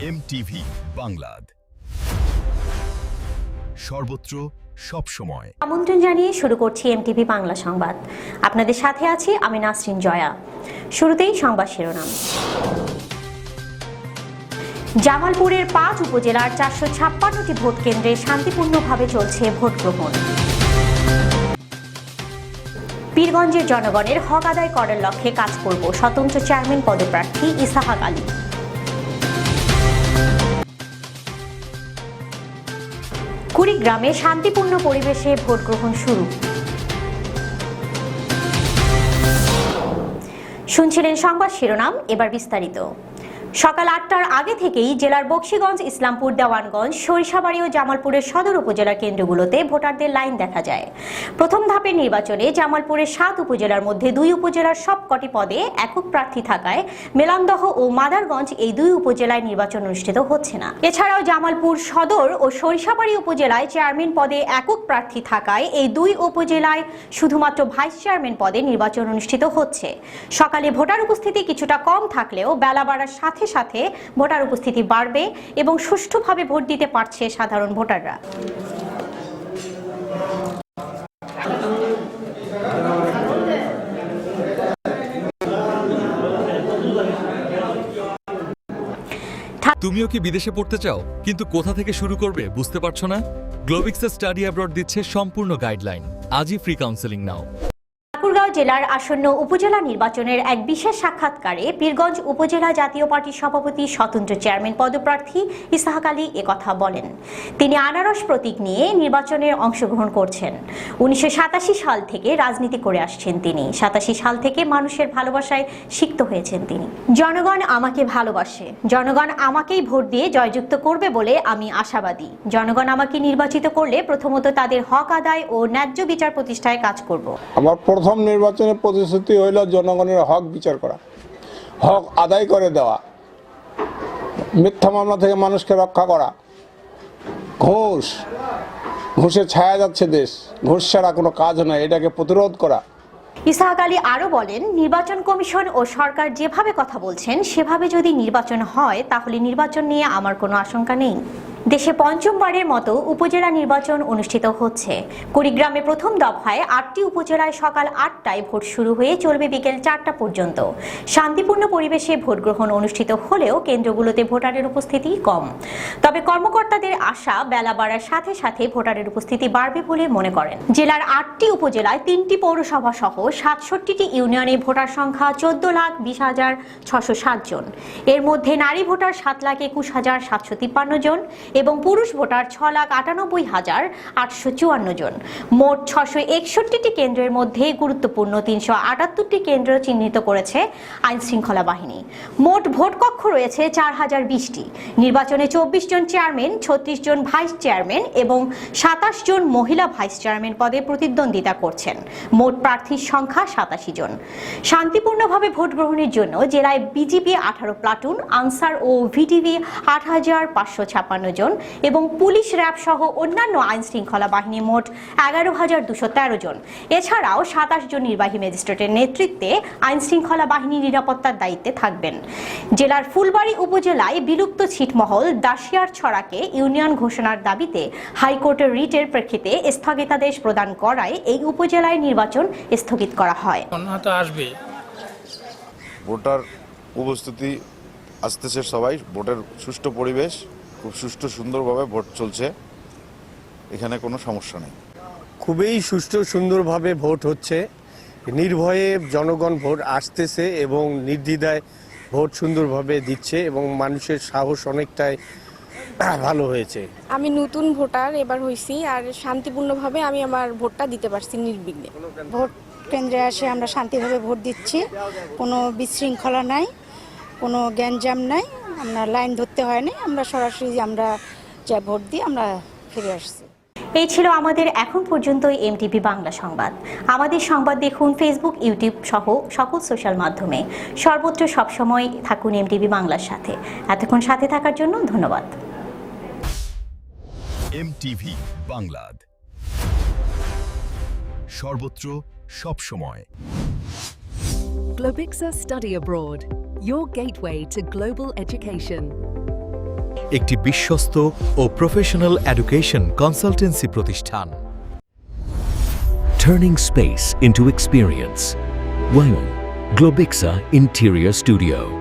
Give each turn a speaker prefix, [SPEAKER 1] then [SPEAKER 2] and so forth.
[SPEAKER 1] MTV বাংলাদ, সর্বত্র সবসময়।
[SPEAKER 2] আমন্ত্রণ জানিয়ে শুরু করছি এমটিভি বাংলা সংবাদ। আপনাদের সাথে আছি আমি নাসরিন জয়া। শুরুতেই সংবাদ শিরোনাম। জামালপুরের 5 উপজেলার 456টি ভোট কেন্দ্রে শান্তিপূর্ণভাবে চলছে ভোট গ্রহণ। পীরগঞ্জের জনগণের হক আদায় করার লক্ষ্যে কাজ করব, স্বতন্ত্র চেয়ারম্যান পদপ্রার্থী ইসাহাক আলী। কুড়িগ্রামে শান্তিপূর্ণ পরিবেশে ভোট গ্রহণ শুরু। শুনছিলেন সংবাদ শিরোনাম, এবার বিস্তারিত। সকাল 8টার আগে থেকেই জেলার বকশীগঞ্জ, ইসলামপুর, দেওয়ানগঞ্জ, সরিষাবাড়ী ও জামালপুরের সদর উপজেলার কেন্দ্রগুলোতে ভোটারদের লাইন দেখা যায়। প্রথম ধাপের নির্বাচনে জামালপুরের 7 উপজেলার মধ্যে 2 উপজেলার সবকটি পদে একক প্রার্থী থাকায় মেলান্দহ ও মাদারগঞ্জ এই 2 উপজেলায় নির্বাচন অনুষ্ঠিত হচ্ছে না। এছাড়াও জামালপুর সদর ও সরিষাবাড়ী উপজেলায় চেয়ারম্যান পদে একক প্রার্থী থাকায় এই 2 উপজেলায় শুধুমাত্র ভাইস চেয়ারম্যান পদে নির্বাচন অনুষ্ঠিত হচ্ছে। সকালে ভোটার উপস্থিতি কিছুটা কম থাকলেও বেলা বাড়ার সাথে সাথে ভোটার উপস্থিতি বাড়বে এবং সুষ্ঠুভাবে ভোট দিতে পারছে সাধারণ ভোটাররা।
[SPEAKER 3] তুমিও কি বিদেশে পড়তে চাও কিন্তু কোথা থেকে শুরু করবে বুঝতে পারছো না? গ্লোবিক্স স্টাডি অ্যাব্রড দিচ্ছে সম্পূর্ণ গাইডলাইন। আজই ফ্রি কাউন্সেলিং নাও।
[SPEAKER 2] ঠাকুরগাঁও জেলার আসন্ন উপজেলা নির্বাচনের এক বিশেষ সাক্ষাৎকারে পীরগঞ্জ উপজেলা জাতীয় পার্টির সভাপতি, স্বতন্ত্র চেয়ারম্যান পদপ্রার্থী ইসাহাক আলী একথা বলেন। তিনি আনারস প্রতীক নিয়ে নির্বাচনে অংশগ্রহণ করছেন। 1987 সাল থেকে রাজনীতি করে আসছেন তিনি। 87 সাল থেকে মানুষের ভালোবাসায় সিক্ত হয়েছেন তিনি। জনগণ আমাকে ভালোবাসে, জনগণ আমাকেই ভোট দিয়ে জয়যুক্ত করবে বলে আমি আশাবাদী। জনগণ আমাকে নির্বাচিত করলে প্রথমত তাদের হক আদায় ও ন্যায্য বিচার প্রতিষ্ঠায় কাজ করব।
[SPEAKER 4] আমার প্রথম নির্বাচনের প্রতিশ্রুতি হইল জনগণের হক বিচার করা, হক আদায় করে দেওয়া, মিথ্যা মামলা থেকে মানুষকে রক্ষা করা। ঘুষে ছায়া যাচ্ছে দেশ, ঘুষ ছাড়া কোনো কাজ নয়, এটাকে প্রতিরোধ করা।
[SPEAKER 2] ইসাহাক আলী আরও বলেন, নির্বাচন কমিশন ও সরকার যেভাবে কথা বলছেন সেভাবে যদি নির্বাচন হয় তাহলে নির্বাচন নিয়ে আমার কোনো আশঙ্কা নেই। দেশে পঞ্চমবারের মতো উপজেলা নির্বাচন অনুষ্ঠিত হচ্ছে। কুড়িগ্রামে প্রথম দফায় 8টি উপজেলায় সকাল 8টায় ভোট শুরু হয়ে চলবে বিকেল 4টা পর্যন্ত। শান্তিপূর্ণ পরিবেশে ভোট গ্রহণ অনুষ্ঠিত হলেও কেন্দ্রগুলোতে ভোটারের উপস্থিতি কম। তবে কর্মকর্তাদের আশা বেলা বাড়ার সাথে সাথে ভোটারের উপস্থিতি বাড়বে বলে মনে করেন। জেলার 8টি উপজেলায় 3টি পৌরসভা সহ 67টি ইউনিয়নে ভোটার সংখ্যা 14,20,607 জন। এর মধ্যে নারী ভোটার 7,21,753 জন এবং পুরুষ ভোটার 6,98,854 জন। মোট 661টি কেন্দ্রের মধ্যে গুরুত্বপূর্ণ 378টি কেন্দ্র চিহ্নিত করেছে আইন শৃঙ্খলা বাহিনী। মোট ভোট কক্ষ রয়েছে 4020টি। নির্বাচনে 24 জন চেয়ারম্যান, 36 জন ভাইস চেয়ারম্যান এবং 27 জন মহিলা ভাইস চেয়ারম্যান পদে প্রতিদ্বন্দ্বিতা করছেন। মোট প্রার্থীর সংখ্যা 87 জন। শান্তিপূর্ণভাবে ভোট গ্রহণের জন্য জেলায় বিজিবি 18 প্লাটুন, আনসার ও ভিটিভি 8,556 জন এবং পুলিশ, র্যাব সহ অন্যান্য আইন শৃঙ্খলা বাহিনী মোট 11,213 জন। এছাড়াও 27 জন নির্বাহী ম্যাজিস্ট্রেটের নেতৃত্বে আইন শৃঙ্খলা বাহিনী নিরাপত্তার দায়িত্বে থাকবেন। জেলার ফুলবাড়ী উপজেলায় বিলুপ্ত ছিটমহল দাসিয়ার ছড়াকে ইউনিয়ন ঘোষণার দাবিতে হাইকোর্টের রিটের প্রেক্ষিতে স্থগিতাদেশ প্রদান করায় এই উপজেলায় নির্বাচন স্থগিত করা হয়।
[SPEAKER 5] ভোটার উপস্থিতি আসতেছে, সবাই ভোটের সুষ্ঠু পরিবেশ, খুব সুষ্ঠু সুন্দরভাবে ভোট চলছে, এখানে কোনো সমস্যা নেই।
[SPEAKER 6] খুবই সুষ্ঠু সুন্দরভাবে ভোট হচ্ছে, নির্ভয়ে জনগণ ভোট আসতেছে এবং নির্দ্বিধায় ভোট সুন্দরভাবে দিচ্ছে এবং মানুষের সাহস অনেকটাই ভালো হয়েছে।
[SPEAKER 7] আমি নতুন ভোটার এবার হয়েছি, আর শান্তিপূর্ণভাবে আমি আমার ভোটটা দিতে পারছি নির্বিঘ্নে।
[SPEAKER 8] ভোট কেন্দ্রে এসে আমরা শান্তিভাবে ভোট দিচ্ছি, কোনো বিশৃঙ্খলা নাই, কোনো গ্যাঞ্জাম নাই, আমরা লাইন ধরতে হয়নি, আমরা সরাসরি আমরা যা ভোট দিয়ে আমরা ফিরে আসছি।
[SPEAKER 2] এই ছিল আমাদের এখন পর্যন্ত এমটিভি বাংলা সংবাদ। আমাদের সংবাদ দেখুন ফেসবুক, ইউটিউব সহ সকল সোশ্যাল মাধ্যমে। সর্বত্র সবসময় থাকুন এমটিভি বাংলার সাথে। এতক্ষণ সাথে থাকার জন্য ধন্যবাদ।
[SPEAKER 1] এমটিভি বাংলাদ, সর্বত্র সবসময়।
[SPEAKER 9] Globixa Study Abroad, your gateway to global education.
[SPEAKER 3] একটি বিশ্বস্ত ও প্রফেশনাল এডুকেশন কনসালটেন্সি প্রতিষ্ঠান।
[SPEAKER 9] Turning space into experience. Wyman, Globixa Interior Studio.